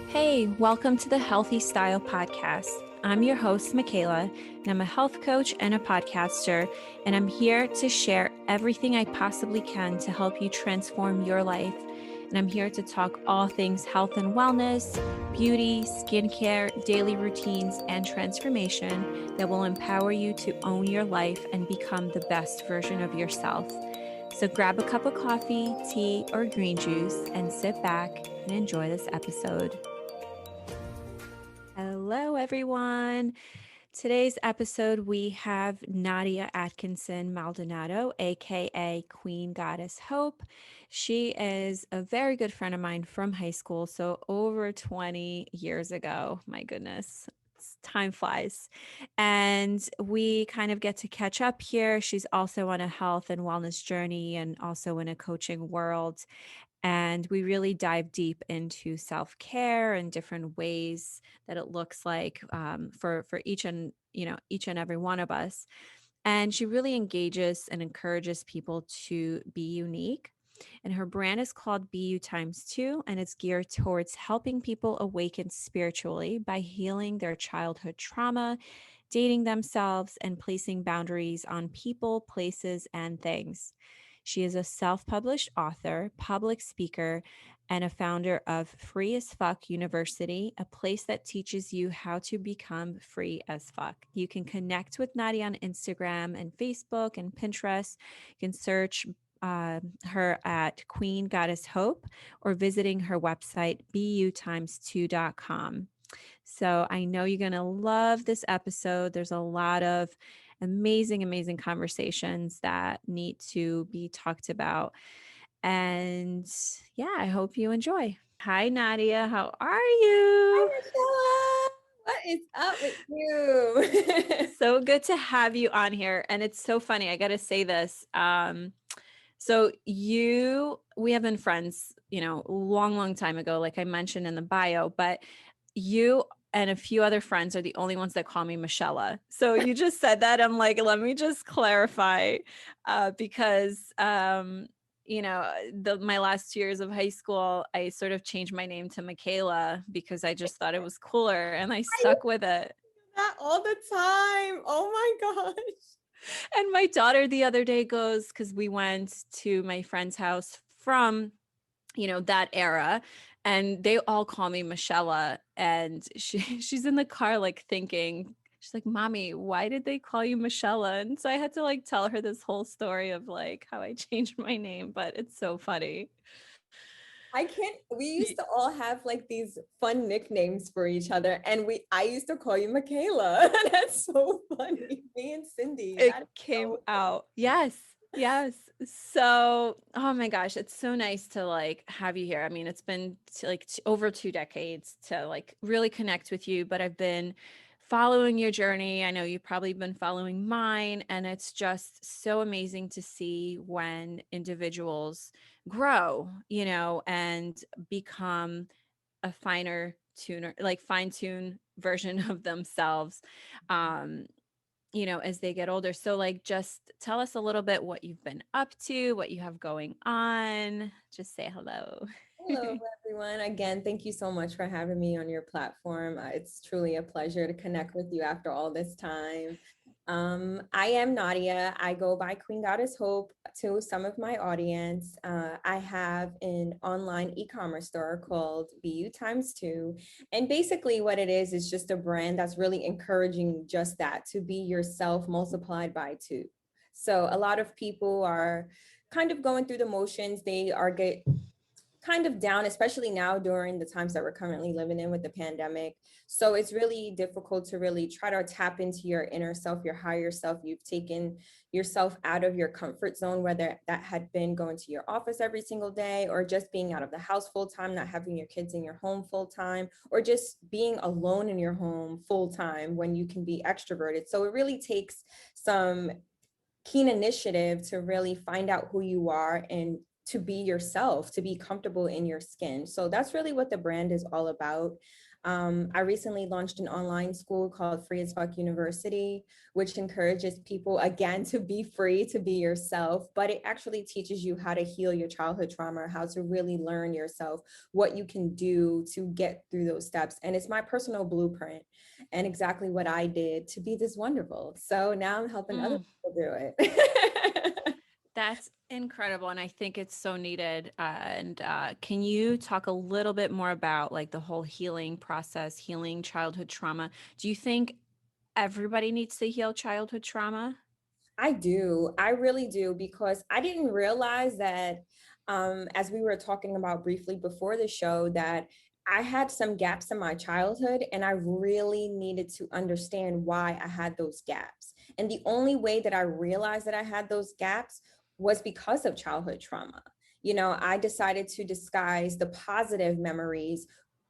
Hey, welcome to the Healthy Style Podcast. I'm your host, Michaela, and I'm a health coach and a podcaster, and I'm here to share everything I possibly can to help you transform your life. And I'm here to talk all things health and wellness, beauty, skincare, daily routines, and transformation that will empower you to own your life and become the best version of yourself. So grab a cup of coffee, tea, or green juice and sit back and enjoy this episode. Hello, everyone. Today's episode, we have Nadia Atkinson Maldonado, aka Queen Goddess Hope. She is a very good friend of mine from high school, so over 20 years ago. My goodness, time flies. And we kind of get to catch up here. She's also on a health and wellness journey and also in a coaching world. And we really dive deep into self-care and different ways that it looks like for each and every one of us. And she really engages and encourages people to be unique. And her brand is called BU times 2, and it's geared towards helping people awaken spiritually by healing their childhood trauma, dating themselves, and placing boundaries on people, places, and things. She is a self-published author, public speaker, and a founder of Free as Fuck University, a place that teaches you how to become free as fuck. You can connect with Nadia on Instagram and Facebook and Pinterest. You can search her at Queen Goddess Hope or visiting her website, bu2.com. So I know you're going to love this episode. There's a lot of amazing conversations that need to be talked about. And yeah, I hope you enjoy. Hi, Nadia. How are you? Hi, Michelle. What is up with you? So good to have you on here. And it's so funny. I got to say this. We have been friends, long time ago, like I mentioned in the bio, but you and a few other friends are the only ones that call me Michelle. So you just said that. I'm like, let me just clarify, because, my last 2 years of high school, I sort of changed my name to Michaela because I just thought it was cooler and I I stuck with it. do that all the time. Oh my gosh. And my daughter the other day goes, because we went to my friend's house from that era, and they all call me Michelle. And she's in the car like thinking, she's like, mommy, why did they call you Michelle? And so I had to like tell her this whole story of like how I changed my name, but it's so funny. We used to all have like these fun nicknames for each other. And I used to call you Michaela. That's so funny. Me and Cindy. It That is came so out. Yes. So, oh my gosh, it's so nice to like have you here. I mean, it's been over 2 decades to like really connect with you, but I've been following your journey. I know you've probably been following mine, and it's just so amazing to see when individuals grow, and become a fine tune version of themselves. Um, as they get older. So like, just tell us a little bit what you've been up to, what you have going on. Just say hello. Hello, everyone. Again, thank you so much for having me on your platform. It's truly a pleasure to connect with you after all this time. I am Nadia. I go by Queen Goddess Hope to some of my audience. I have an online e-commerce store called BU times 2. And basically what it is just a brand that's really encouraging just that, to be yourself multiplied by 2. So a lot of people are kind of going through the motions. They are get kind of down, especially now during the times that we're currently living in with the pandemic. So it's really difficult to really try to tap into your inner self, your higher self. You've taken yourself out of your comfort zone, whether that had been going to your office every single day, or just being out of the house full time, not having your kids in your home full time, or just being alone in your home full time when you can be extroverted. So it really takes some keen initiative to really find out who you are and to be yourself, to be comfortable in your skin. So that's really what the brand is all about. I recently launched an online school called Free as Fuck University, which encourages people, again, to be free, to be yourself, but it actually teaches you how to heal your childhood trauma, how to really learn yourself, what you can do to get through those steps. And it's my personal blueprint and exactly what I did to be this wonderful. So now I'm helping other Mm. people do it. That's incredible. And I think it's so needed. And can you talk a little bit more about like the whole healing process, healing childhood trauma? Do you think everybody needs to heal childhood trauma? I do. I really do, because I didn't realize that, as we were talking about briefly before the show, that I had some gaps in my childhood and I really needed to understand why I had those gaps. And the only way that I realized that I had those gaps was because of childhood trauma. I decided to disguise the positive memories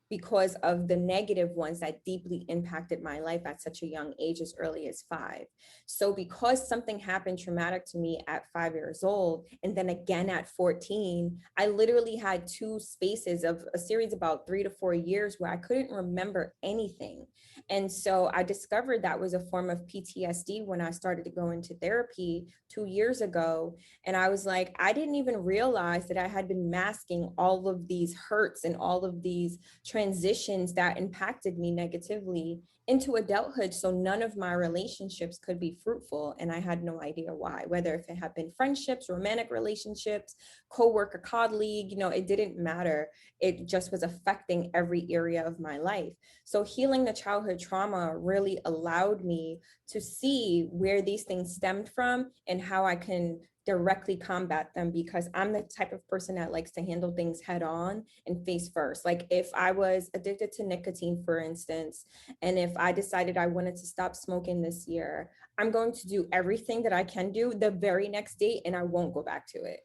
because of the negative ones that deeply impacted my life at such a young age, as early as 5. So, because something happened traumatic to me at 5 years old, and then again at 14, I literally had two spaces of a series about 3 to 4 years where I couldn't remember anything. And so I discovered that was a form of PTSD when I started to go into therapy 2 years ago. And I was like, I didn't even realize that I had been masking all of these hurts and all of these transitions that impacted me negatively into adulthood. So none of my relationships could be fruitful. And I had no idea why, whether if it had been friendships, romantic relationships, co-worker, colleague, it didn't matter. It just was affecting every area of my life. So healing the childhood trauma really allowed me to see where these things stemmed from and how I can directly combat them, because I'm the type of person that likes to handle things head on and face first. Like if I was addicted to nicotine, for instance, and if I decided I wanted to stop smoking this year, I'm going to do everything that I can do the very next day and I won't go back to it.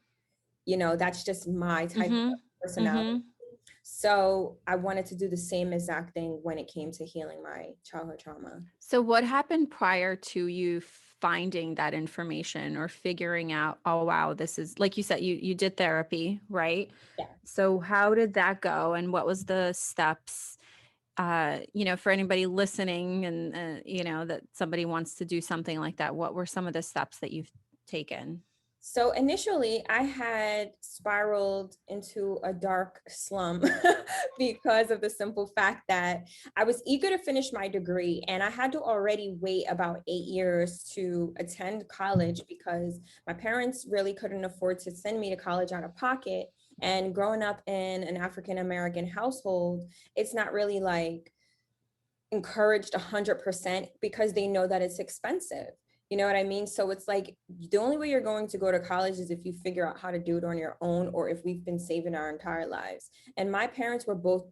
That's just my type of Mm-hmm. personality. Mm-hmm. So I wanted to do the same exact thing when it came to healing my childhood trauma. So what happened prior to you finding that information or figuring out, oh wow, this is like you said, you did therapy, right? Yeah. So how did that go and what was the steps for anybody listening and that somebody wants to do something like that, what were some of the steps that you've taken? So initially, I had spiraled into a dark slum because of the simple fact that I was eager to finish my degree and I had to already wait about 8 years to attend college because my parents really couldn't afford to send me to college out of pocket. And growing up in an African American household, it's not really like encouraged 100% because they know that it's expensive. You know what I mean? So it's like the only way you're going to go to college is if you figure out how to do it on your own, or if we've been saving our entire lives. And my parents were both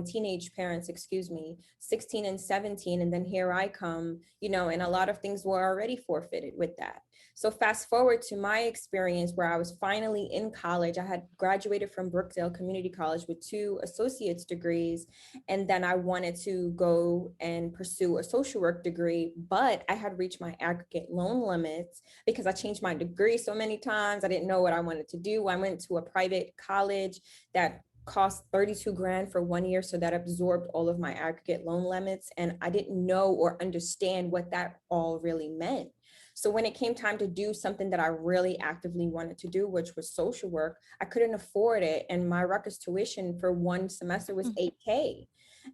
teenage parents, 16 and 17. And then here I come, and a lot of things were already forfeited with that. So fast forward to my experience where I was finally in college. I had graduated from Brookdale Community College with 2 associate's degrees, and then I wanted to go and pursue a social work degree, but I had reached my aggregate loan limits because I changed my degree so many times. I didn't know what I wanted to do. I went to a private college that cost 32 grand for 1 year. So that absorbed all of my aggregate loan limits. And I didn't know or understand what that all really meant. So when it came time to do something that I really actively wanted to do, which was social work, I couldn't afford it. And my Rutgers tuition for one semester was $8K.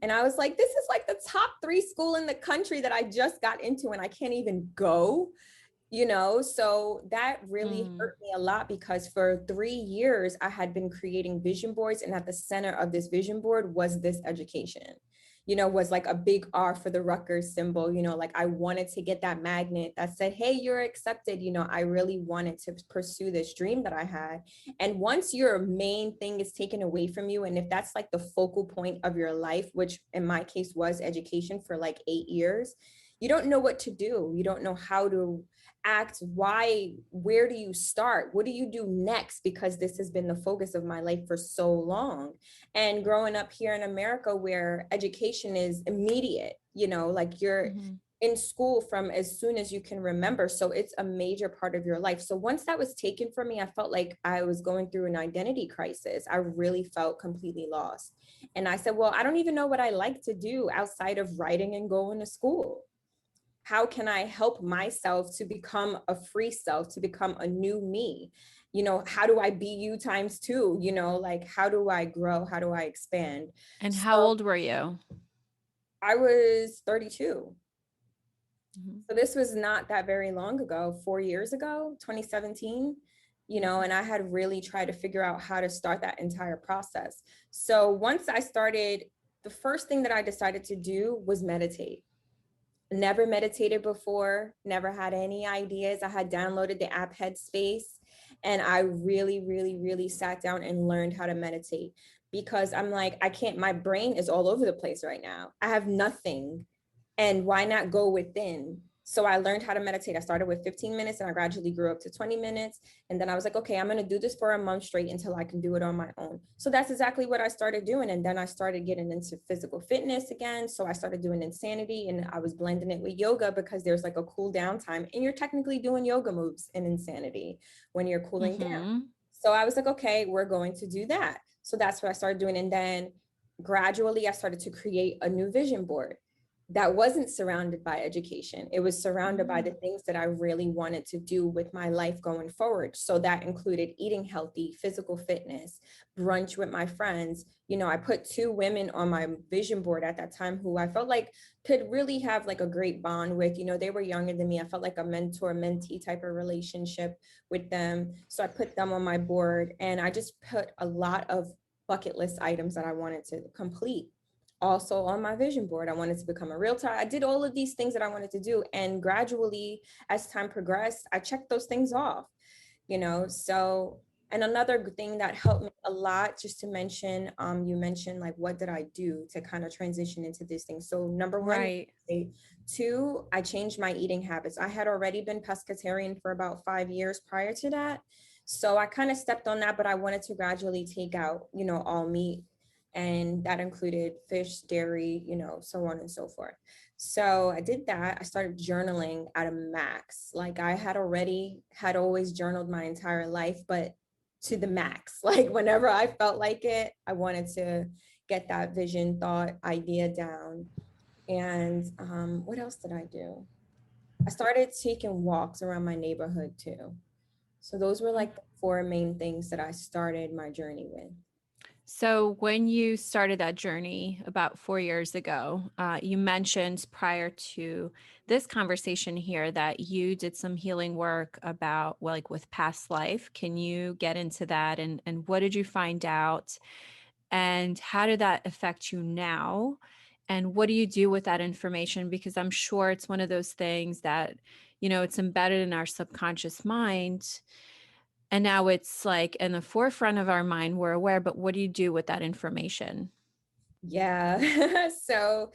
And I was like, this is like the top 3 school in the country that I just got into and I can't even go. So that really Mm. hurt me a lot because for 3 years I had been creating vision boards, and at the center of this vision board was this education, was like a big R for the Rutgers symbol. Like I wanted to get that magnet that said, hey, you're accepted. I really wanted to pursue this dream that I had. And once your main thing is taken away from you, and if that's like the focal point of your life, which in my case was education for like 8 years, you don't know what to do. You don't know how to act. Where do you start? What do you do next? Because this has been the focus of my life for so long. And growing up here in America where education is immediate, like you're Mm-hmm. in school from as soon as you can remember. So it's a major part of your life. So once that was taken from me, I felt like I was going through an identity crisis. I really felt completely lost. And I said, well, I don't even know what I like to do outside of writing and going to school. How can I help myself to become a free self, to become a new me? How do I be you times two? Like, how do I grow? How do I expand? And how So old were you? I was 32. Mhm. So this was not that very long ago, 4 years ago, 2017, and I had really tried to figure out how to start that entire process. So once I started, the first thing that I decided to do was meditate. Never meditated before, never had any ideas. I had downloaded the app Headspace, and I really, really, really sat down and learned how to meditate, because I'm like, I can't, my brain is all over the place right now. I have nothing. And why not go within? So I learned how to meditate. I started with 15 minutes and I gradually grew up to 20 minutes. And then I was like, okay, I'm going to do this for a month straight until I can do it on my own. So that's exactly what I started doing. And then I started getting into physical fitness again. So I started doing Insanity, and I was blending it with yoga, because there's like a cool down time, and you're technically doing yoga moves in Insanity when you're cooling down. Mhm. So I was like, okay, we're going to do that. So that's what I started doing. And then gradually I started to create a new vision board that wasn't surrounded by education. It was surrounded by the Mm. things that I really wanted to do with my life going forward. So that included eating healthy, physical fitness, brunch with my friends. I put two women on my vision board at that time who I felt like could really have like a great bond with. They were younger than me. I felt like a mentor mentee type of relationship with them. So I put them on my board, and I just put a lot of bucket list items that I wanted to complete also on my vision board. I wanted to become a realtor. I did all of these things that I wanted to do. And gradually, as time progressed, I checked those things off, So, and another thing that helped me a lot, just to mention, you mentioned like, what did I do to kind of transition into this thing? So, number one, Right. two, I changed my eating habits. I had already been pescatarian for about 5 years prior to that. So I kind of stepped on that, but I wanted to gradually take out, all meat, and that included fish, dairy, so on and so forth. So I did that. I started journaling at a max. Like, I had always journaled my entire life, but to the max. Like, whenever I felt like it, I wanted to get that vision, thought, idea down. And what else did I do? I started taking walks around my neighborhood too. So those were like the four main things that I started my journey with. So, when you started that journey about 4 years ago, you mentioned prior to this conversation here that you did some healing work about, well, like with past life. Can you get into that? And what did you find out? And how did that affect you now? And what do you do with that information? Because I'm sure it's one of those things that, it's embedded in our subconscious mind. And now it's like in the forefront of our mind, we're aware, but what do you do with that information? Yeah. So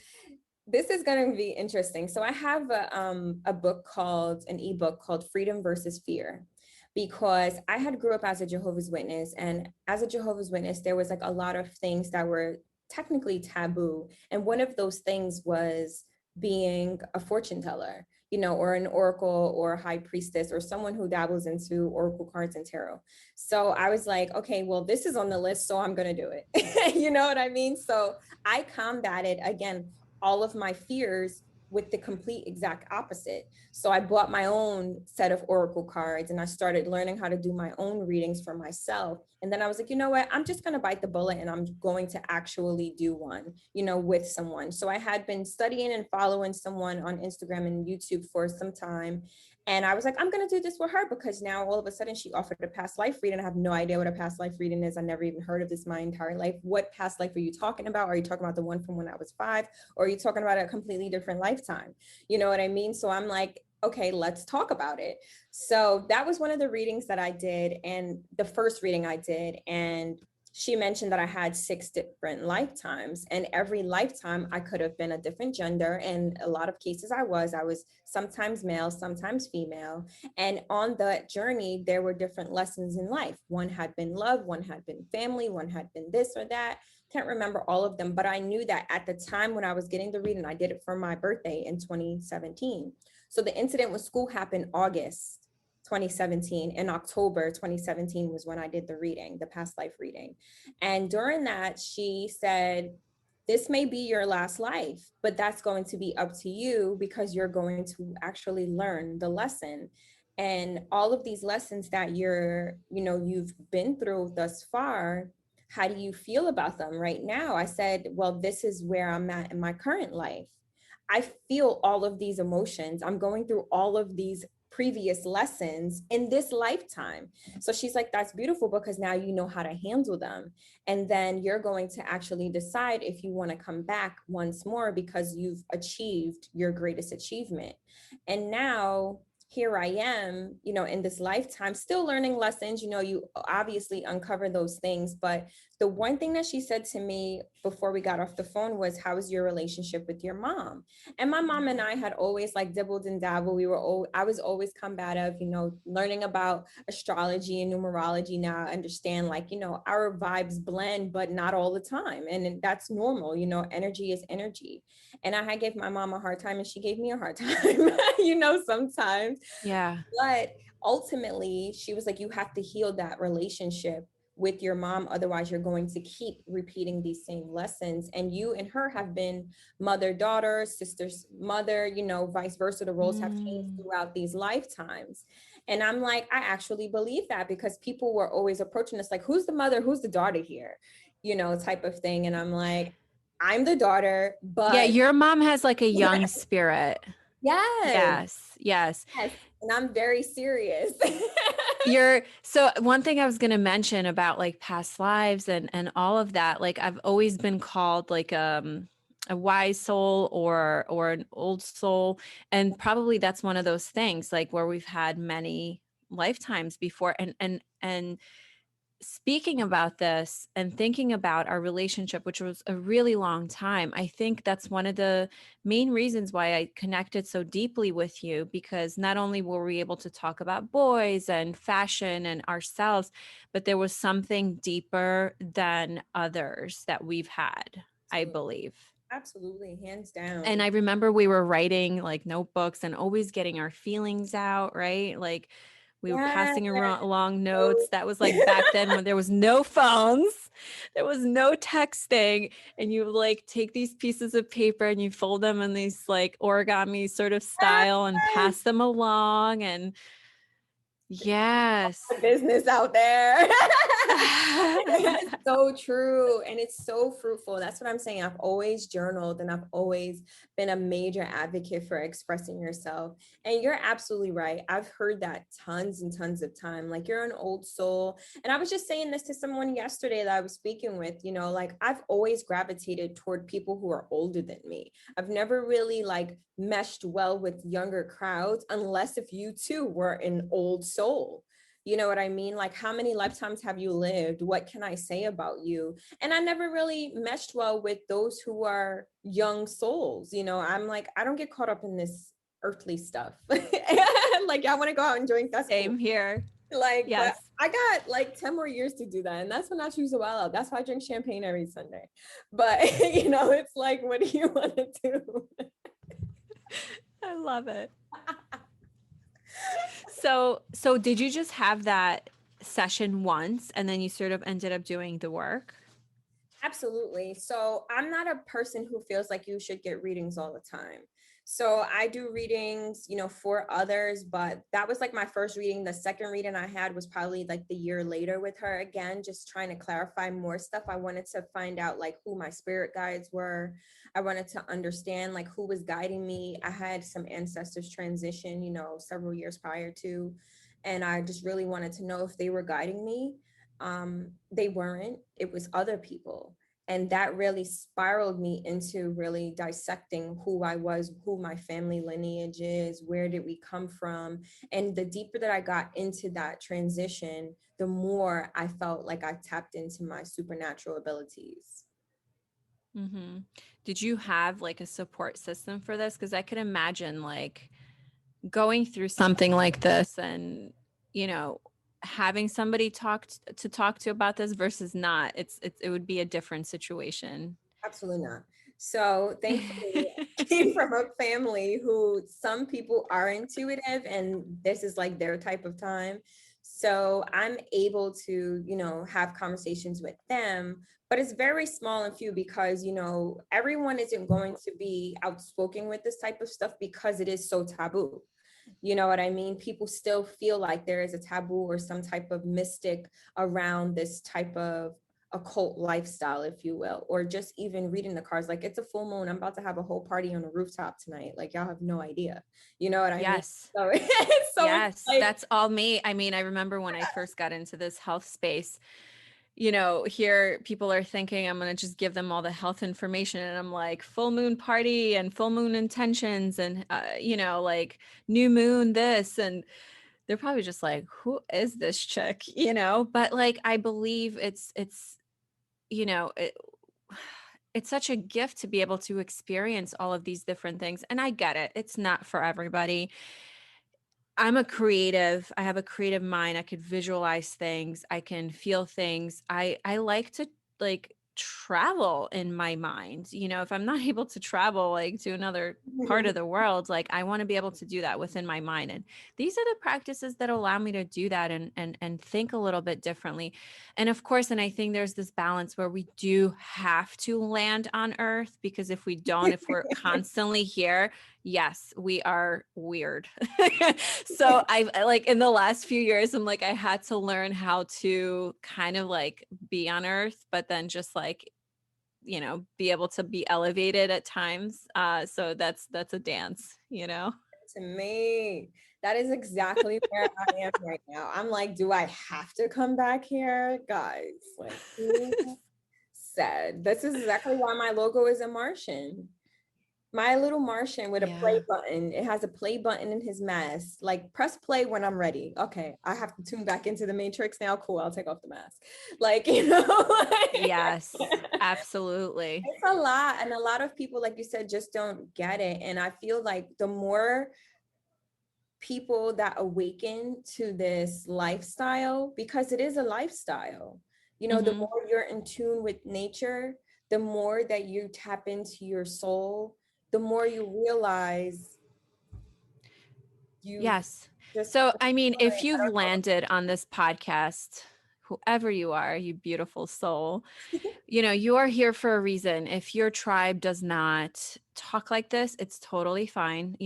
this is going to be interesting. So I have a book called, an ebook called Freedom versus Fear, because I had grew up as a Jehovah's Witness. And as a Jehovah's Witness, there was like a lot of things that were technically taboo. And one of those things was being a fortune teller, or an oracle or a high priestess or someone who dabbles into oracle cards and tarot. So I was like, okay, well, this is on the list, so I'm going to do it. You know what I mean? So I combated, again, all of my fears with the complete exact opposite. So I bought my own set of oracle cards, and I started learning how to do my own readings for myself. And then I was like, you know what? I'm just going to bite the bullet, and I'm going to actually do one, with someone. So I had been studying and following someone on Instagram and YouTube for some time. And I was like, I'm going to do this with her, because now all of a sudden she offered a past life reading. I have no idea what a past life reading is. I never even heard of this my entire life. What past life are you talking about? Are you talking about the one from when I was 5? Or are you talking about a completely different lifetime? You know what I mean? So I'm like, okay, let's talk about it. So that was one of the readings that I did, and the first reading I did. And she mentioned that I had 6 different lifetimes, and every lifetime I could have been a different gender. And a lot of cases I was sometimes male, sometimes female. And on that journey, there were different lessons in life. One had been love, one had been family, one had been this or that. can't remember all of them, but I knew that at the time when I was getting the reading, I did it for my birthday in 2017. So the incident with school happened August 2017. In October 2017 was when I did the reading, the past life reading. And during that, she said, this may be your last life, but that's going to be up to you because you're going to actually learn the lesson. And all of these lessons that you've been through thus far, how do you feel about them right now? I said, well, this is where I'm at in my current life. I feel all of these emotions. I'm going through all of these previous lessons in this lifetime. So she's like, that's beautiful because now you know how to handle them. And then you're going to actually decide if you want to come back once more because you've achieved your greatest achievement. And now here I am, in this lifetime, still learning lessons. You obviously uncover those things. But the one thing that she said to me before we got off the phone was, how is your relationship with your mom? And my mom and I had always like dibbled and dabbled. I was always combative, learning about astrology and numerology. Now I understand, like, our vibes blend, but not all the time. And that's normal. Energy is energy. And I had gave my mom a hard time and she gave me a hard time, sometimes. Yeah. But ultimately, she was like, you have to heal that relationship with your mom. Otherwise, you're going to keep repeating these same lessons. And you and her have been mother, daughter, sister's mother, vice versa. The roles have changed Mm. throughout these lifetimes. And I'm like, I actually believe that because people were always approaching us like, who's the mother? Who's the daughter here? Type of thing. And I'm like, I'm the daughter, Yeah, but your mom has like a young spirit. yes, Yes, yes. yes. And I'm very serious. So one thing I was going to mention about like past lives and all of that, like I've always been called like a wise soul or an old soul, and probably that's one of those things like where we've had many lifetimes before. And speaking about this and thinking about our relationship, which was a really long time, I think that's one of the main reasons why I connected so deeply with you, because not only were we able to talk about boys and fashion and ourselves, but there was something deeper than others that we've had, I Absolutely. believe. Absolutely, hands And down. I remember we were writing like notebooks and always getting our feelings out, right? Like we were Yeah. passing along So notes. That was like back then when there was no phones, there was no texting. And you like take these pieces of paper and you fold them in these like origami sort of style and yes, pass them along. And yes. business out there. It's so true. And it's so fruitful. That's what I'm saying. I've always journaled and I've always been a major advocate for expressing yourself. And you're absolutely right. I've heard that tons and tons of time. Like, you're an old soul. And I was just saying this to someone yesterday that I was speaking with, like, I've always gravitated toward people who are older than me. I've never really like meshed well with younger crowds unless if you too were an old soul. You know what I mean? Like, how many lifetimes have you lived? What can I say about you? And I never really meshed well with those who are young souls. I'm like, I don't get caught up in this earthly stuff. Like, I want to go out and drink. That's cool. Same here. Like, but Yes. I got like 10 more years to do that. And that's when I choose a while out. That's why I drink champagne every Sunday. But, it's like, what do you want to do? I love it. So did you just have that session once and then you sort of ended up doing the work? Absolutely. So I'm not a person who feels like you should get readings all the time. So I do readings, for others, but that was like my first reading. The second reading I had was probably like the year later with her again, just trying to clarify more stuff. I wanted to find out like who my spirit guides were. I wanted to understand like who was guiding me. I had some ancestors transition, several years prior to, and I just really wanted to know if they were guiding me. They weren't. It was other people. And that really spiraled me into really dissecting who I was, who my family lineage is, where did we come from. And the deeper that I got into that transition, the more I felt like I tapped into my supernatural abilities. Mm-hmm. Did you have like a support system for this? Because I could imagine like going through something like this and, you know, having somebody talk to about this versus not, it would be a different situation. Absolutely not. So thankfully, I came from a family who some people are intuitive and this is like their type of time. So I'm able to, have conversations with them, but it's very small and few because, everyone isn't going to be outspoken with this type of stuff because it is so taboo. You know what I mean? People still feel like there is a taboo or some type of mystic around this type of occult lifestyle, if you will, or just even reading the cards. Like, it's a full moon. I'm about to have a whole party on a rooftop tonight. Like, y'all have no idea. You know what I mean? Yes. So, so it's Yes, like, that's all me. I mean, I remember when I first got into this health space, here people are thinking I'm going to just give them all the health information. And I'm like, full moon party and full moon intentions and, like new moon this. And they're probably just like, who is this chick? But like, I believe you know, it, it's such a gift to be able to experience all of these different things. And I get it. It's not for everybody. I'm a creative. I have a creative mind. I could visualize things. I can feel things. I like to like travel in my mind. If I'm not able to travel like to another part of the world, like I want to be able to do that within my mind. And these are the practices that allow me to do that and think a little bit differently. And of course, and I think there's this balance where we do have to land on earth because if we don't, if we're constantly here, yes, we are weird. So like in the last few years, I'm like, I had to learn how to kind of like be on earth, but then just like, be able to be elevated at times. So that's a dance. to me, that is exactly where I am right now. I'm like, do I have to come back here? Guys, like, who said? This is exactly why my logo is a Martian. My little Martian with a play Yeah. button. It has a play button in his mask. Like, press play when I'm ready. Okay, I have to tune back into the Matrix now. Cool, I'll take off the mask. Like, Yes, absolutely. it's a lot. And a lot of people, like you said, just don't get it. And I feel like the more people that awaken to this lifestyle, because it is a lifestyle, the Hmm. more you're in tune with nature, the more that you tap into your soul, the more you realize you've Yes. just, So, I mean, if I you've don't landed on this podcast, whoever you are, you beautiful soul, you are here for a reason. If your tribe does not talk like this, it's totally fine.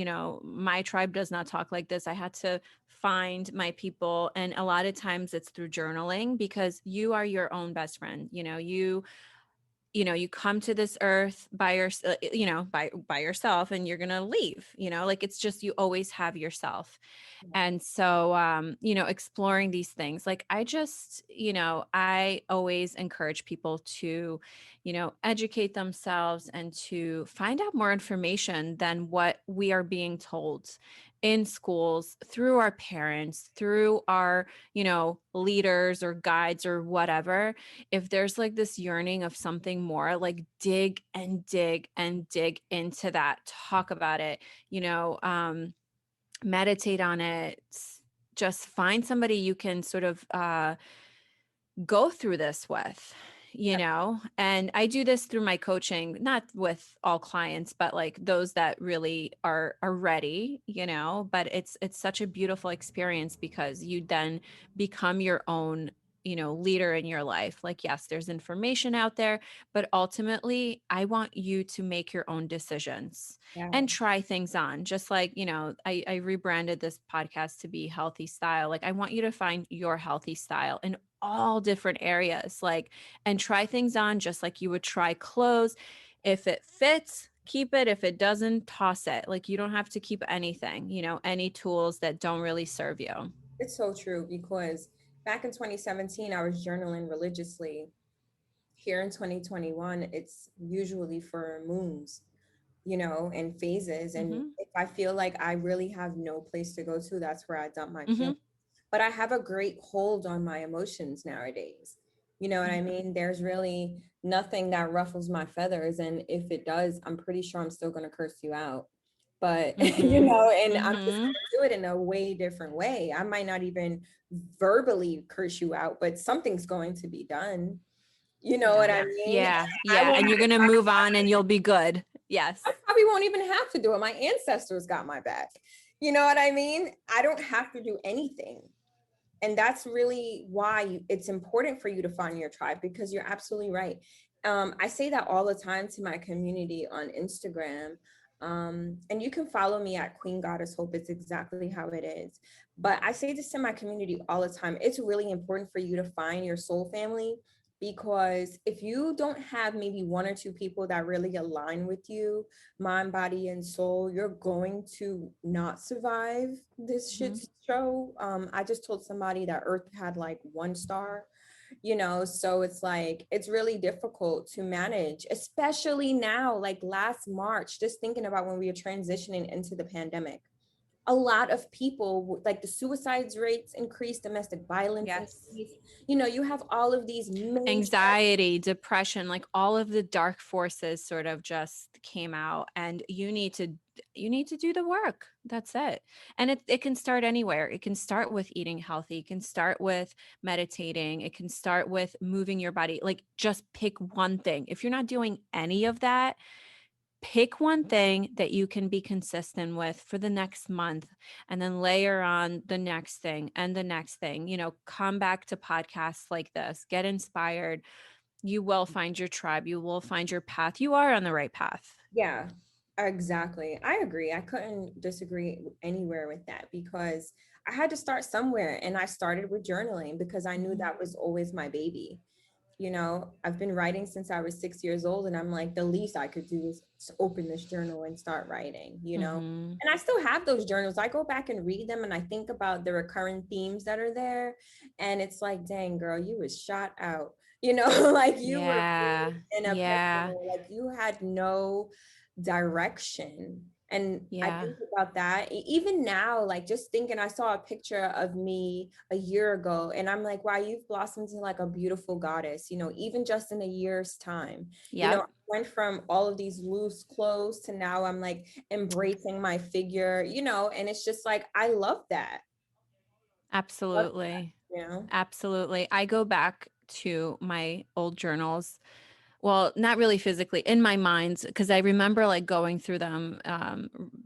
My tribe does not talk like this. I had to find my people. And a lot of times it's through journaling because you are your own best friend. You come to this earth by by yourself and you're going to leave, like it's just, you always have yourself. know. And so, exploring these things, like I always encourage people to, educate themselves and to find out more information than what we are being told in schools, through our parents, through our, leaders or guides or whatever. If there's like this yearning of something more, like dig and dig and dig into that, talk about it, meditate on it. Just find somebody you can sort of go through this with, and I do this through my coaching, not with all clients, but like those that really are ready, but it's such a beautiful experience because you then become your own, leader in your life. Like, yes, there's information out there, but ultimately I want you to make your own decisions Yeah, and try things on. Just like, I rebranded this podcast to be Healthy Style. Like, I want you to find your healthy style in all different areas, like, and try things on just like you would try clothes. If it fits, keep it. If it doesn't, toss it. Like, you don't have to keep anything, any tools that don't really serve you. it's so true because back in 2017, I was journaling religiously. Here in 2021, it's usually for moons, and phases. And Hmm. if I feel like I really have no place to go to, that's where I dump my Hmm. feelings. But I have a great hold on my emotions nowadays. You know what I mean? There's really nothing that ruffles my feathers. And if it does, I'm pretty sure I'm still going to curse you out. but Mm-hmm. and I'm just Mm-hmm. going to do it in a way different way. I might not even verbally curse you out, but something's going to be done. You know what Yeah. I mean? And Yeah. I Yeah. won't And you're even going to move on and you'll be good. I Yes. probably won't even have to do it. My ancestors got my back. You know what I mean? I don't have to do anything. And that's really why it's important for you to find your tribe, because you're absolutely right. I say that all the time to my community on Instagram. And you can follow me at Queen Goddess Hope. It's exactly how it is. But I say this to my community all the time. It's really important for you to find your soul family, because if you don't have maybe one or two people that really align with you, mind, body, and soul, you're going to not survive this shit Mm-hmm. show. I just told somebody that Earth had like 1 star, so it's like it's really difficult to manage, especially now, like last March, just thinking about when we were transitioning into the pandemic. A lot of people, like the suicides rates increased, domestic violence Yes. increased. You have all of these major. Anxiety, depression, like all of the dark forces sort of just came out, and you need to do the work. That's it. And it can start anywhere. It can start with eating healthy. It can start with meditating. It can start with moving your body. Like just pick one thing. If you're not doing any of that, pick one thing that you can be consistent with for the next month, and then layer on the next thing and the next thing. Come back to podcasts like this, get inspired. You will find your tribe, you will find your path. You are on the right path. Yeah, exactly. I agree. I couldn't disagree anywhere with that, because I had to start somewhere, and I started with journaling because I knew Mhm. that was always my baby. I've been writing since I was 6 years old, and I'm like, the least I could do is open this journal and start writing. Mhm. And I still have those journals. I go back and read them, and I think about the recurring themes that are there. And it's like, dang, girl, you was shot out, like you were Yeah. in a Yeah. pickle, like you had no direction. And I Yeah. think about that even now, like just thinking, I saw a picture of me a year ago, and I'm like, wow, you've blossomed into like a beautiful goddess, even just in a year's time. I Yep. went from all of these loose clothes to now I'm like embracing my figure, and it's just like, I love that. Love Absolutely. that. Absolutely. I go back to my old journals. Well, not really physically, in my mind, because I remember like going through them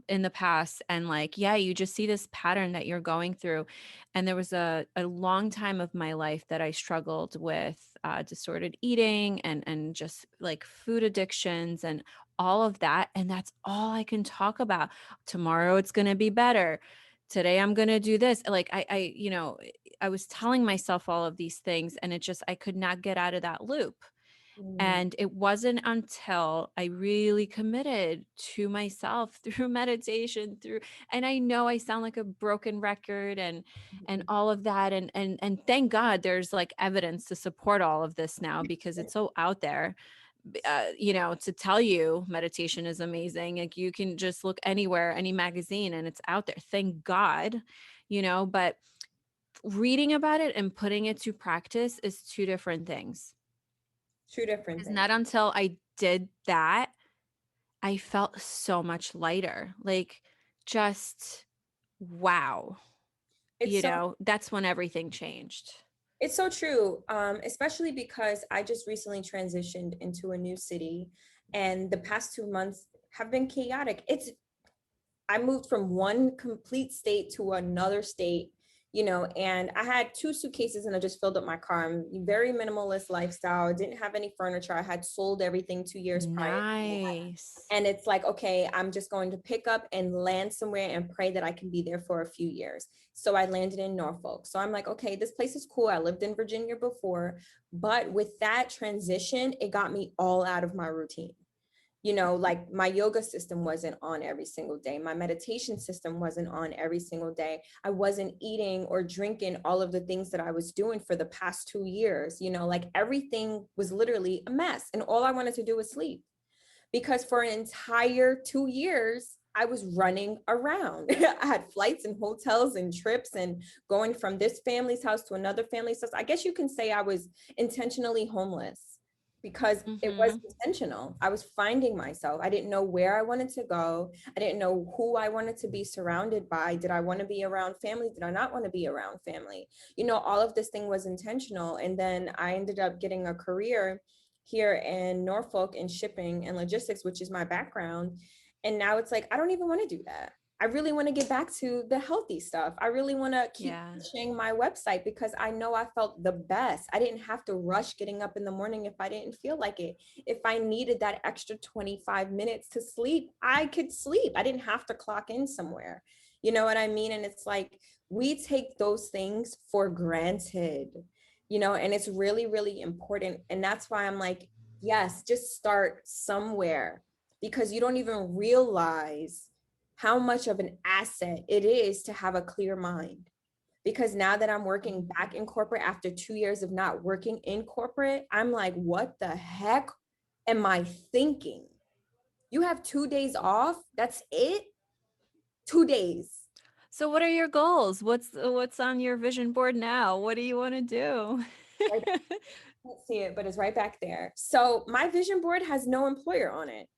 in the past, and like, yeah, you just see this pattern that you're going through. And there was a long time of my life that I struggled with disordered eating and just like food addictions and all of that. And that's all I can talk about. Tomorrow it's going to be better. Today I'm going to do this. Like I was telling myself all of these things, and I could not get out of that loop. Mm, And it wasn't until I really committed to myself through meditation, and I know I sound like a broken record and mm, all of that. And thank God there's like evidence to support all of this now, because it's so out there. To tell you meditation is amazing. Like you can just look anywhere, any magazine, and it's out there. Thank God, but reading about it and putting it to practice is two different things. two different It's things. not until I did that, I felt so much lighter. Like, just wow. It's so That's when everything changed. It's so true, especially because I just recently transitioned into a new city, and the past 2 months have been chaotic. I moved from one complete state to another state, and I had 2 suitcases and I just filled up my car. I'm very minimalist lifestyle. I didn't have any furniture. I had sold everything 2 years prior. Nice. And it's like, okay, I'm just going to pick up and land somewhere and pray that I can be there for a few years. So I landed in Norfolk. So I'm like, okay, this place is cool. I lived in Virginia before, but with that transition, it got me all out of my routine. Like my yoga system wasn't on every single day. My meditation system wasn't on every single day. I wasn't eating or drinking all of the things that I was doing for the past 2 years. Like everything was literally a mess. And all I wanted to do was sleep, because for an entire 2 years, I was running around. I had flights and hotels and trips and going from this family's house to another family's house. I guess you can say I was intentionally homeless. because it was Mm-hmm. intentional. I was finding myself. I didn't know where I wanted to go. I didn't know who I wanted to be surrounded by. Did I want to be around family? Did I not want to be around family? You know, all of this thing was intentional. And then I ended up getting a career here in Norfolk in shipping and logistics, which is my background. And now it's like, I don't even want to do that. I really want to get back to the healthy stuff. I really want to keep Yeah. pushing my website because I know I felt the best. I didn't have to rush getting up in the morning if I didn't feel like it. If I needed that extra 25 minutes to sleep, I could sleep. I didn't have to clock in somewhere. You know what I mean? And it's like we take those things for granted, you know, and it's really, really important. And that's why I'm like, yes, just start somewhere because you don't even realize how much of an asset it is to have a clear mind. Because now that I'm working back in corporate after 2 years of not working in corporate, I'm like, what the heck am I thinking? You have 2 days off? That's it? 2 days. So what are your goals? What's on your vision board now? What do you want to do? Right, I can't see it, but it's right back there. So my vision board has no employer on it.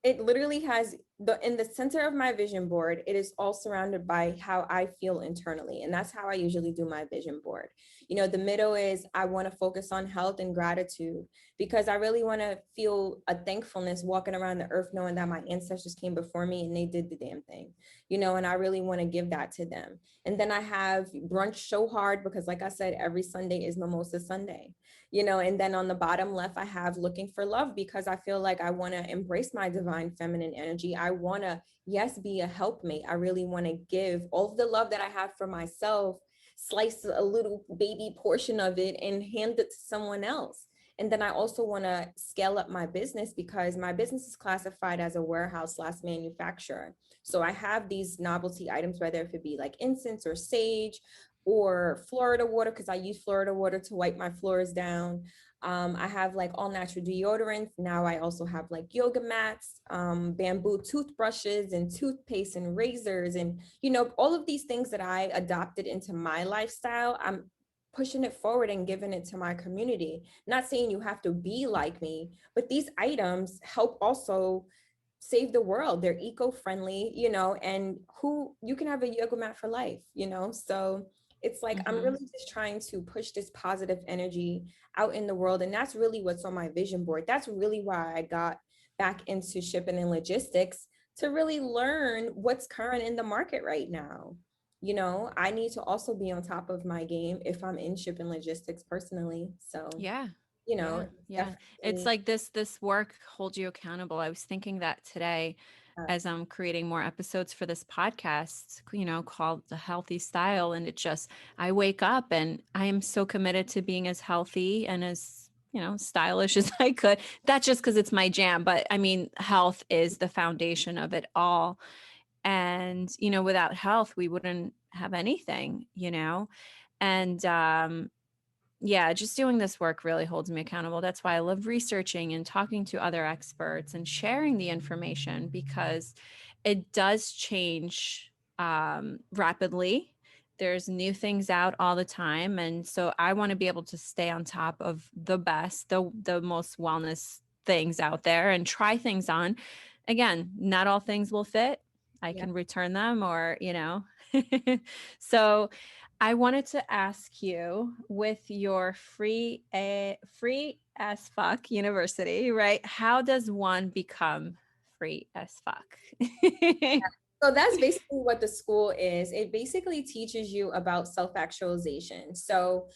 It literally has in the center of my vision board, it is all surrounded by how I feel internally. And that's how I usually do my vision board. You know, the middle is I want to focus on health and gratitude because I really want to feel a thankfulness walking around the earth, knowing that my ancestors came before me and they did the damn thing, you know, and I really want to give that to them. And then I have brunch so hard because, like I said, every Sunday is Mimosa Sunday, you know. And then on the bottom left I have looking for love because I feel like I want to embrace my divine feminine energy. I want to, yes, be a helpmate. I really want to give all of the love that I have for myself, slice a little baby portion of it and hand it to someone else. And then I also want to scale up my business because my business is classified as a warehouse slash manufacturer. So I have these novelty items, whether if it be like incense or sage or Florida water, because I use Florida water to wipe my floors down. I have like all natural deodorants. Now I also have like yoga mats, bamboo toothbrushes and toothpaste and razors. And, you know, all of these things that I adopted into my lifestyle, I'm pushing it forward and giving it to my community. Not saying you have to be like me, but these items help also save the world. They're eco-friendly, you know, and who you can have a yoga mat for life, you know? So it's like I'm Mm-hmm. really just trying to push this positive energy out in the world. And that's really what's on my vision board. That's really why I got back into shipping and logistics to really learn what's current in the market right now. You know, I need to also be on top of my game if I'm in shipping logistics personally. So, Yeah. you know, Yeah. it's Yeah. It's definitely like this work holds you accountable. I was thinking that today as I'm creating more episodes for this podcast, called The Healthy Style. And it just, I wake up and I am so committed to being as healthy and as, stylish as I could. That's just because it's my jam. But I mean, health is the foundation of it all. And, without health, we wouldn't have anything, and yeah, just doing this work really holds me accountable. That's why I love researching and talking to other experts and sharing the information because it does change rapidly. There's new things out all the time. And so I want to be able to stay on top of the best, the most wellness things out there and try things on. Again, not all things will fit. I yeah. can return them so I wanted to ask you with your free as fuck university, right? How does one become free as fuck? So that's basically what the school is. It basically teaches you about self-actualization. So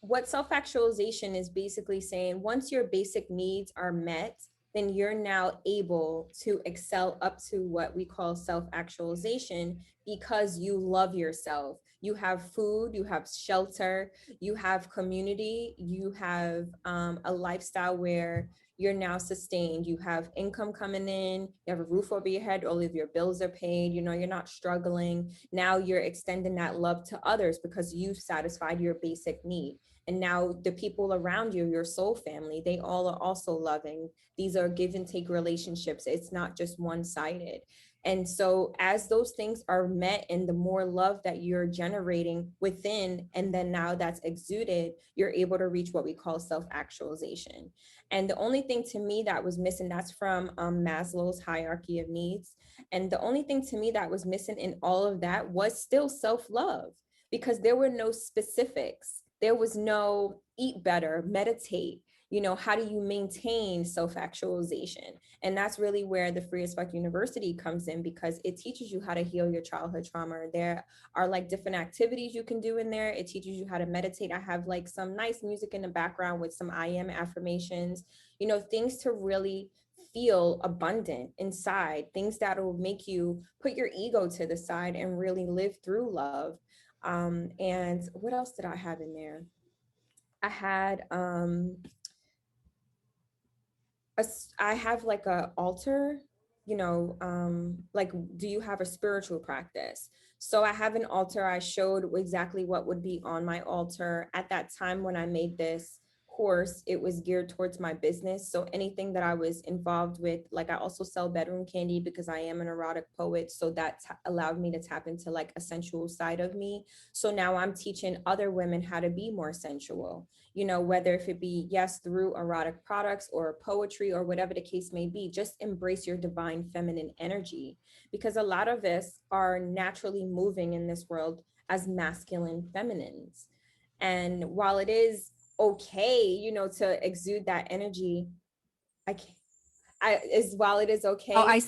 what self-actualization is basically saying once your basic needs are met, then you're now able to excel up to what we call self-actualization because you love yourself. You have food, you have shelter, you have community, you have a lifestyle where you're now sustained. You have income coming in, you have a roof over your head, all of your bills are paid, you know, you're not struggling. Now you're extending that love to others because you've satisfied your basic need. And now the people around you, your soul family, they all are also loving. These are give and take relationships. It's not just one sided. And so as those things are met and the more love that you're generating within, and then now that's exuded, you're able to reach what we call self-actualization. And the only thing to me that was missing, that's from Maslow's hierarchy of needs. And the only thing to me that was missing in all of that was still self-love, because there were no specifics. There was no eat better, meditate, how do you maintain self-actualization? And that's really where the Free as Fuck University comes in, because it teaches you how to heal your childhood trauma. There are like different activities you can do in there. It teaches you how to meditate. I have like some nice music in the background with some I am affirmations, things to really feel abundant inside, things that will make you put your ego to the side and really live through love. And what else did I have in there? I had I have like a altar, like, do you have a spiritual practice? So I have an altar. I showed exactly what would be on my altar. At that time when I made this course, it was geared towards my business. So anything that I was involved with, like I also sell bedroom candy because I am an erotic poet. So that allowed me to tap into like a sensual side of me. So now I'm teaching other women how to be more sensual, whether if it be, yes, through erotic products or poetry or whatever the case may be. Just embrace your divine feminine energy, because a lot of us are naturally moving in this world as masculine feminines. And while it is okay, to exude that energy, I can't, while it is Oh, okay. I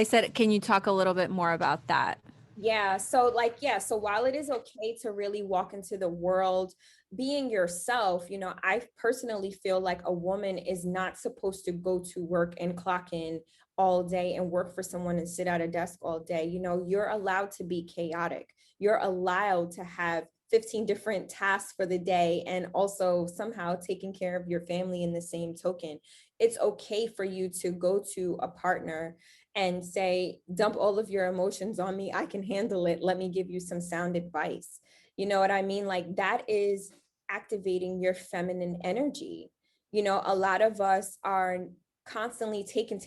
said, can you talk a little bit more about that? Yeah. So so while it is okay to really walk into the world being yourself, I personally feel like a woman is not supposed to go to work and clock in all day and work for someone and sit at a desk all day. You're allowed to be chaotic. You're allowed to have 15 different tasks for the day and also somehow taking care of your family in the same token. It's okay for you to go to a partner and say, dump all of your emotions on me. I can handle it. Let me give you some sound advice. You know what I mean? Like, that is activating your feminine energy. A lot of us are constantly taken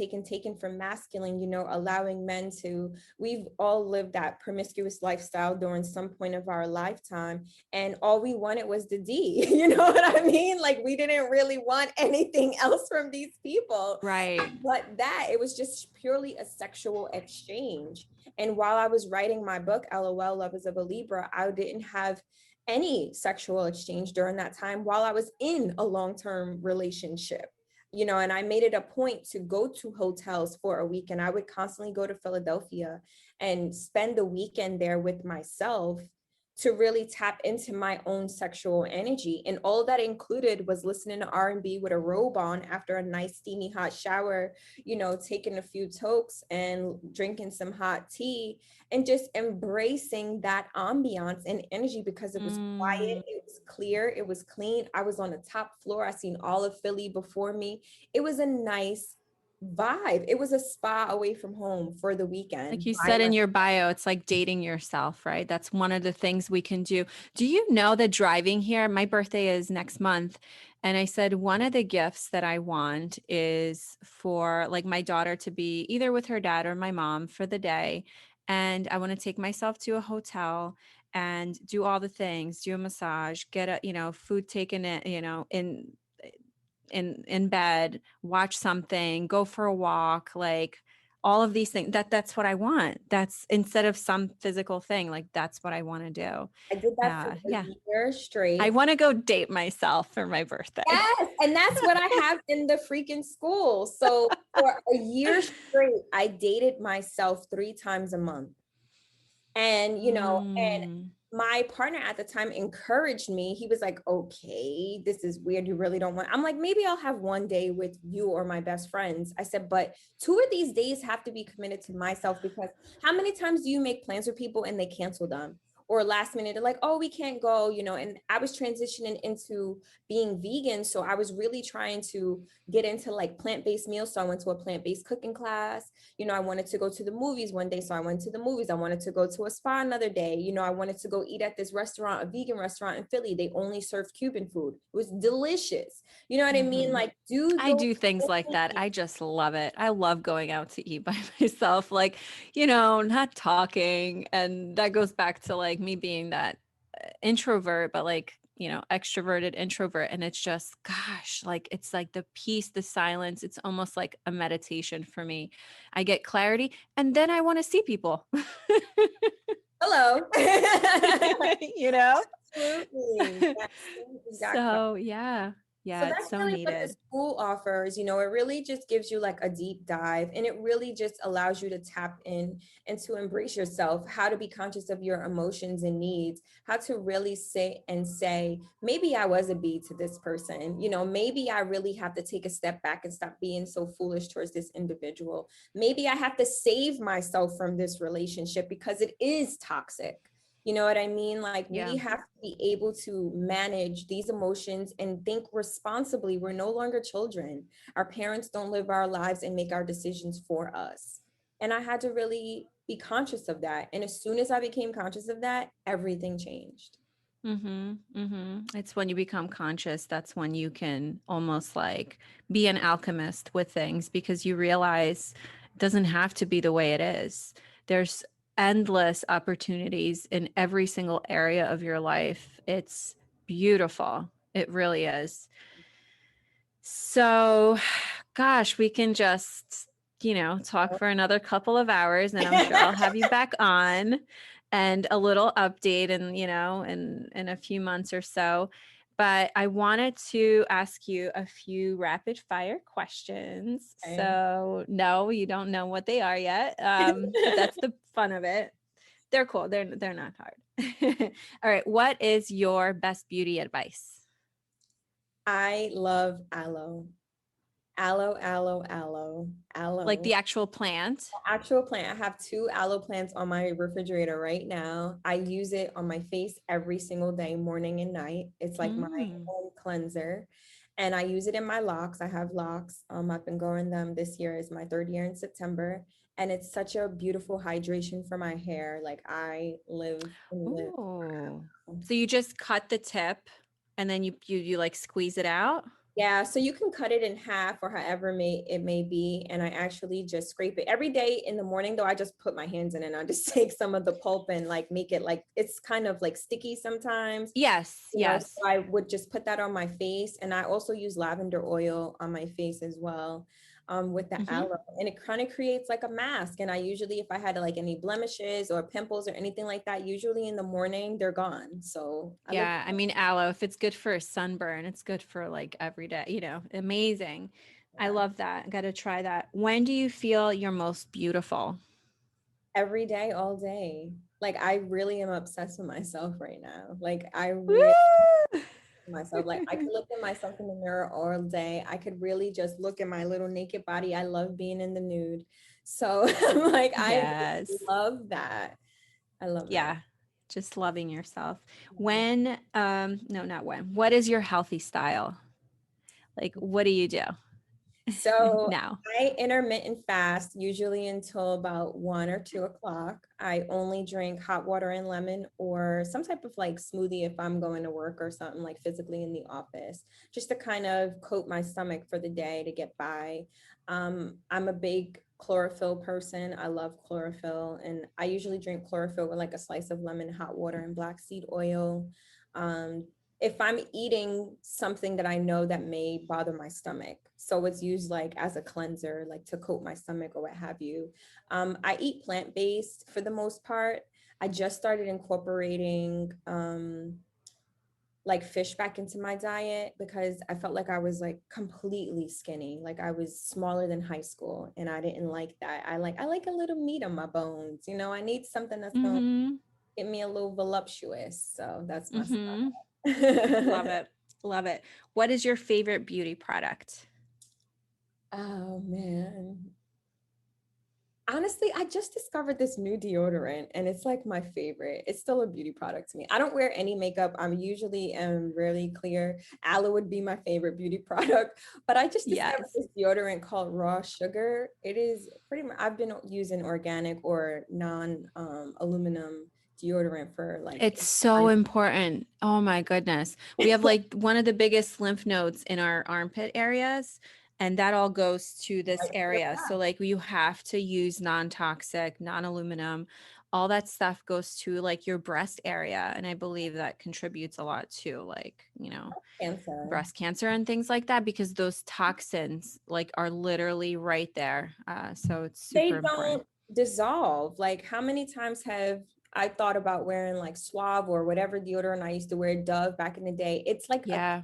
from masculine, allowing men to, we've all lived that promiscuous lifestyle during some point of our lifetime. And all we wanted was the D, you know what I mean? Like, we didn't really want anything else from these people. Right. But that, it was just purely a sexual exchange. And while I was writing my book, LOL, Love is of a Libra, I didn't have any sexual exchange during that time while I was in a long-term relationship. And I made it a point to go to hotels for a week, and I would constantly go to Philadelphia and spend the weekend there with myself to really tap into my own sexual energy. And all that included was listening to R&B with a robe on after a nice steamy hot shower, taking a few tokes and drinking some hot tea, and just embracing that ambiance and energy, because it was quiet, Mm. it was clear, it was clean. I was on the top floor. I seen all of Philly before me. It was a nice vibe. It was a spa away from home for the Like weekend. you said in your bio, it's like dating yourself, right? That's one of the things we can do. Do you know that driving here, my birthday is next month. And I said, one of the gifts that I want is for like my daughter to be either with her dad or my mom for the day. And I want to take myself to a hotel and do all the things, do a massage, get a, food taken in, in bed, watch something, go for a walk, like all of these things. That's what I want. That's instead of some physical thing, like that's what I want to do. I did that for a Yeah. year I straight. want to go date myself for my birthday. Yes, and that's what I have in the freaking school. So for a year straight, I dated myself 3 times a month. And Mm. my partner at the time encouraged me. He was like, okay, this is weird. You really don't want, I'm like, maybe I'll have one day with you or my best friends. I said, but 2 of these days have to be committed to myself, because how many times do you make plans with people and they cancel them? or last minute they're like, oh, we can't go, and I was transitioning into being vegan. So I was really trying to get into like plant-based meals. So I went to a plant-based cooking class. I wanted to go to the movies one day. So I went to the movies. I wanted to go to a spa another day. I wanted to go eat at this restaurant, a vegan restaurant in Philly. They only served Cuban food. It was delicious. You know what I mean? Mhm. Like, do I those do things like that. things. I just love it. I love going out to eat by myself, like, not talking. And that goes back to like me being that introvert, but like, extroverted introvert. And it's just, gosh, like it's like the peace, the silence. It's almost like a meditation for me. I get clarity and then I want to see people. Hello. you know? Absolutely. Yes, exactly. So, yeah. So Yeah, it's that's so really what the needed. school offers. It really just gives you like a deep dive, and it really just allows you to tap in and to embrace yourself, how to be conscious of your emotions and needs, how to really sit and say, maybe I was a B to this person. Maybe I really have to take a step back and stop being so foolish towards this individual. Maybe I have to save myself from this relationship because it is toxic. You know what I mean? Like, we Yeah. have to be able to manage these emotions and think responsibly. We're no longer children. Our parents don't live our lives and make our decisions for us. And I had to really be conscious of that. And as soon as I became conscious of that, everything changed. It's when you become conscious, that's when you can almost like be an alchemist with things because you realize it doesn't have to be the way it is. There's endless opportunities in every single area of your life. It's beautiful. It really is. So, gosh, we can just, talk for another couple of hours and I'm sure I'll have you back on and a little update in a few months or so. But I wanted to ask you a few rapid fire questions. Okay. So, no, you don't know what they are yet. But that's the fun of it. They're cool. They're not hard. All right. What is your best beauty advice? I love aloe. Aloe, aloe, aloe, Like aloe. the actual plant? Actual plant. I have 2 aloe plants on my refrigerator right now. I use it on my face every single day, morning and night. It's like my Mm. home cleanser. And I use it in my locks. I have locks. I've been growing them. This year is my 3rd year in September. And it's such a beautiful hydration for my hair. Like, I live and live. Oh. So you just cut the tip and then you like squeeze it out? Yeah, so you can cut it in half or however it may be. And I actually just scrape it every day in the morning, though. I just put my hands in and I just take some of the pulp and like make it like it's kind of like sticky sometimes. Yes, So yes. I would just put that on my face. And I also use lavender oil on my face as well, with the Hmm. aloe. And it kind of creates like a mask. And I usually, if I had like any blemishes or pimples or anything like that, usually in the morning, they're gone. So I look. Yeah, I mean aloe, if it's good for a sunburn, it's good for like every day, amazing. I Yeah. love that. Got to try that. When do you feel you're most beautiful? Every day, all day. Like, I really am obsessed with myself right now. Like, I really Woo! myself. Like, I could look at myself in the mirror all day. I could really just look at my little naked body. I love being in the nude. So like, I really Yes. love that. I love that. Yeah. Just loving yourself. When, no, not when. What is your healthy style? Like, what do you do So now? I intermittent fast usually until about 1 or 2 o'clock. I only drink hot water and lemon or some type of like smoothie if I'm going to work or something like physically in the office, just to kind of coat my stomach for the day to get by. I'm a big chlorophyll person. I love chlorophyll, and I usually drink chlorophyll with like a slice of lemon, hot water, and black seed oil. Um, if I'm eating something that I know that may bother my stomach. So it's used like as a cleanser, like to coat my stomach or what have you. I eat plant-based for the most part. I just started incorporating like fish back into my diet because I felt like I was like completely skinny. Like, I was smaller than high school and I didn't like that. I like a little meat on my bones. I need something that's gonna Mm-hmm. get me a little voluptuous. So that's my Mm-hmm. Love style. it. Love it. What is your favorite beauty product? Oh man. Honestly, I just discovered this new deodorant and it's like my favorite. It's still a beauty product to me. I don't wear any makeup. I'm usually really clear. Aloe would be my favorite beauty product, but I just discovered Yes. this deodorant called Raw Sugar. It is pretty much, I've been using organic or non aluminum deodorant for like It's so important. Oh my goodness. We have like one of the biggest lymph nodes in our armpit areas, and that all goes to this right to your area. So back. like you have to use non-toxic, non-aluminum. All that stuff goes to like your breast area, and I believe that contributes a lot to like, Cancer. breast cancer and things like that because those toxins like are literally right there. So it's super They important. don't dissolve. Like, how many times have I thought about wearing like Suave or whatever deodorant I used to wear, Dove back in the day? It's like a Yeah.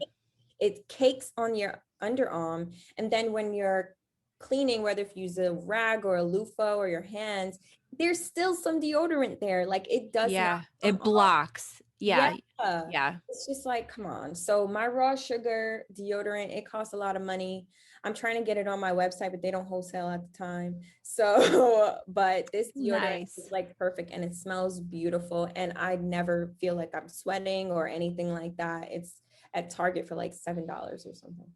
it cakes on your underarm, and then when you're cleaning, whether if you use a rag or a loofah or your hands, there's still some deodorant there. Like it does not Yeah. come It off. blocks. Yeah. Yeah. Yeah. It's just like, come on. So my Raw Sugar deodorant, it costs a lot of money. I'm trying to get it on my website, but they don't wholesale at the time. So, but this deodorant is Nice. like perfect and it smells beautiful. And I never feel like I'm sweating or anything like that. It's at Target for like $7 or something.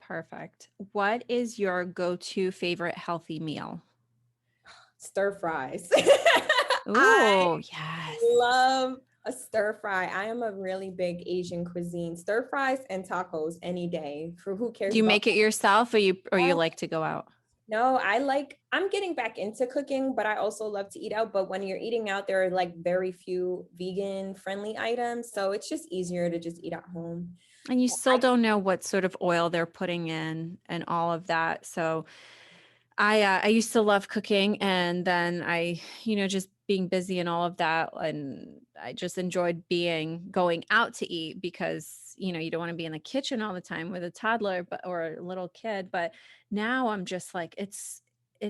Perfect. What is your go-to favorite healthy meal? Stir fries. I Oh, yes. love a stir fry. I am a really big Asian cuisine. Stir fries and tacos any day. For who cares Do you about make it yourself or you that? like to go out? No, I'm getting back into cooking, but I also love to eat out. But when you're eating out, there are like very few vegan friendly items. So it's just easier to just eat at home. And you still I, don't know what sort of oil they're putting in and all of that. So I used to love cooking and then just being busy and all of that and I just enjoyed going out to eat because you don't want to be in the kitchen all the time with a toddler or a little kid, but now I'm just like it's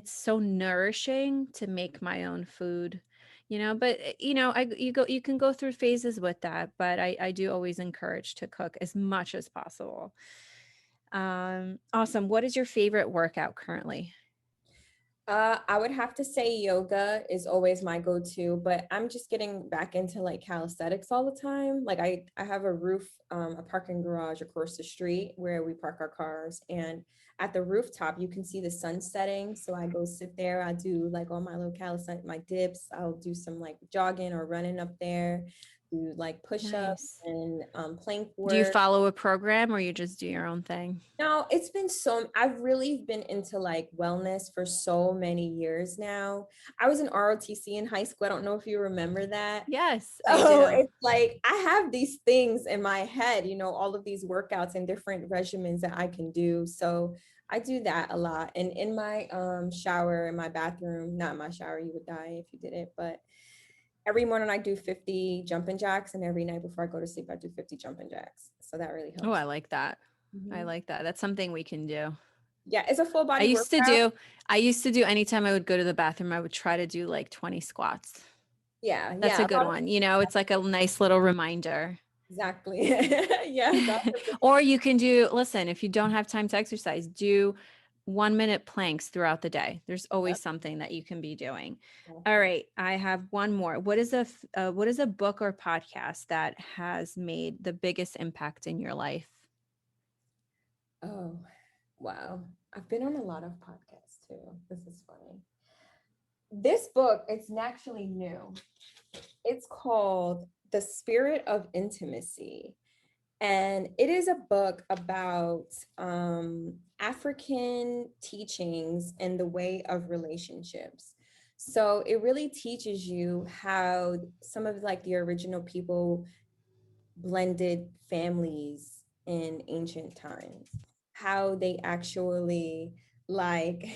so nourishing to make my own food. But you can go through phases with that, but I do always encourage to cook as much as possible. Awesome. What is your favorite workout currently? I would have to say yoga is always my go-to, but I'm just getting back into like calisthenics all the time. Like I have a roof, a parking garage across the street where we park our cars, and at the rooftop you can see the sun setting. So I go sit there. I do like all my little calisthenics, my dips. I'll do some like jogging or running up there, do like push-ups Nice. and plank Do you work. follow a program or you just do your own thing? No, it's been I've really been into like wellness for so many years now. I was in ROTC in high school. I don't know if you remember that. Yes, I So do. it's like I have these things in my head, all of these workouts and different regimens that I can do. So I do that a lot. And in my shower, in my bathroom, not my shower, you would die if you did it, but every morning I do 50 jumping jacks, and every night before I go to sleep, I do 50 jumping jacks. So that really Oh, helps. I like that. I Mhm. like that. That's something we can do. Yeah, it's a full I body used to workout. do I used to do anytime I would go to the bathroom, I would try to do like 20 squats. Yeah, That's yeah, a a good lot of one. It's like a nice little reminder. exactly. Yeah, God forbid. Or you can listen, if you don't have time to exercise, do 1 minute planks throughout the day. There's always Yep, something that you can be doing. All awesome. right, I have one more. What is a book or podcast that has made the biggest impact in your life? Oh, wow. I've been on a lot of podcasts too. This is funny. This book, it's actually new. It's called The Spirit of Intimacy. And it is a book about African teachings and the way of relationships. So it really teaches you how some of like the original people blended families in ancient times, how they actually like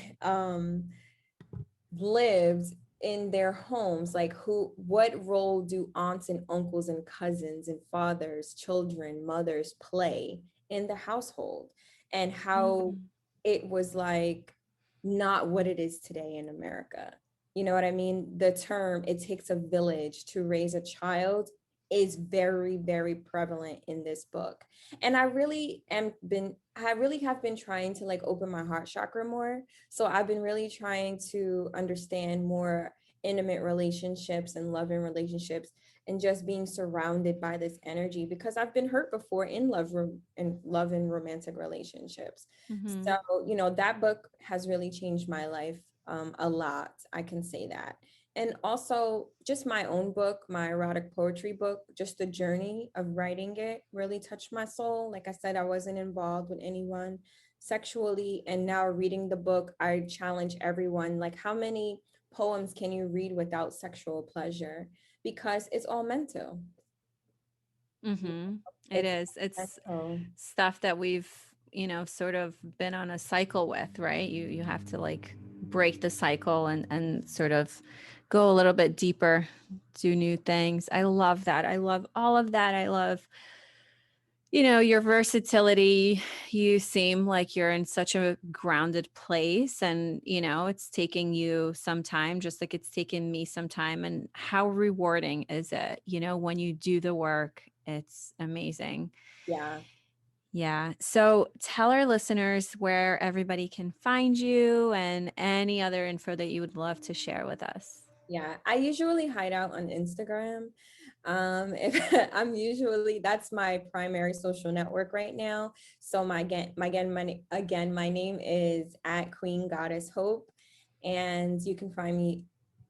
lived in their homes, like what role do aunts and uncles and cousins and fathers, children, mothers play in the household, and how Mhm. it was like not what it is today in America. You know what I mean? The term, it takes a village to raise a child, is very, very prevalent in this book. And I really have been trying to like open my heart chakra more. So I've been really trying to understand more intimate relationships and loving relationships, and just being surrounded by this energy, because I've been hurt before in love and romantic relationships. Mm-hmm. So, you know, that book has really changed my life a lot. I can say that. And also, just my own book, my erotic poetry book, just the journey of writing it really touched my soul. Like I said, I wasn't involved with anyone sexually. And now reading the book, I challenge everyone, like, how many poems can you read without sexual pleasure? Because it's all mental. Mm-hmm. It It's is. It's mental. stuff that we've, sort of been on a cycle with, right? You have to like break the cycle and sort of go a little bit deeper, do new things. I love that. I love all of that. I love, your versatility. You seem like you're in such a grounded place, and it's taking you some time, just like it's taken me some time. And how rewarding is it, when you do the work? It's amazing. Yeah. Yeah. So tell our listeners where everybody can find you and any other info that you would love to share with us. Yeah, I usually hide out on Instagram. If I'm usually that's my primary social network right now. So my name is at Queen Goddess Hope, and you can find me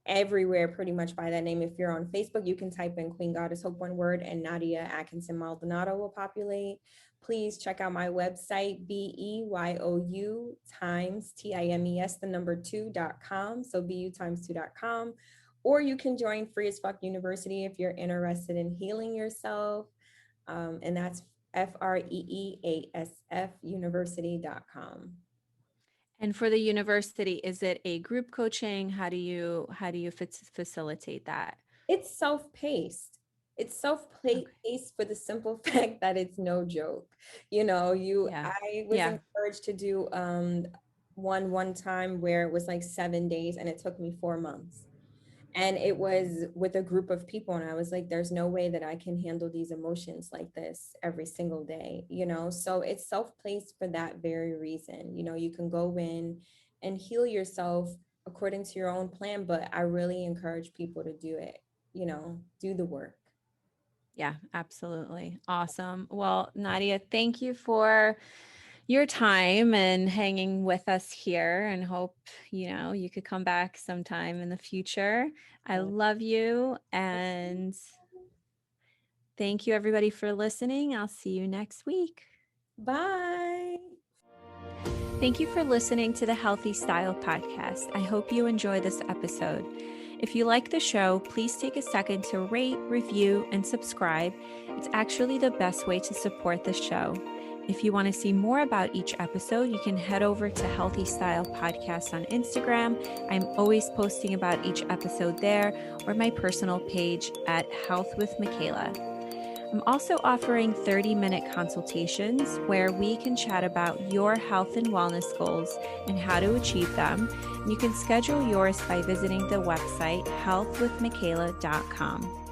everywhere pretty much by that name. If you're on Facebook, you can type in Queen Goddess Hope one word, and Nadia Atkinson Maldonado will populate. Please check out my website, BEYOU times TIMES, the number 2.com. So BU times 2.com. Or you can join Free as Fuck University if you're interested in healing yourself. And that's FREEASF university.com. And for the university, is it a group coaching? How do you facilitate that? It's self-paced. It's Okay. self-paced for the simple fact that it's no joke. You know, Yeah. I was Yeah. encouraged to do one time where it was like 7 days, and it took me 4 months. And it was with a group of people, and I was like, there's no way that I can handle these emotions like this every single day, you know? So it's self-placed for that very reason. You know, you can go in and heal yourself according to your own plan, but I really encourage people to do it, you know, do the work. Yeah, absolutely. Awesome. Well, Nadia, thank you for your time and hanging with us here, and hope, you could come back sometime in the future. I Yeah. love you, and thank you everybody for listening. I'll see you next week. Bye. Thank you for listening to the Healthy Style Podcast. I hope you enjoy this episode. If you like the show, please take a second to rate, review, and subscribe. It's actually the best way to support the show. If you want to see more about each episode, you can head over to Healthy Style Podcast on Instagram. I'm always posting about each episode there, or my personal page at Health with Michaela. I'm also offering 30-minute consultations where we can chat about your health and wellness goals and how to achieve them. And you can schedule yours by visiting the website healthwithmichaela.com.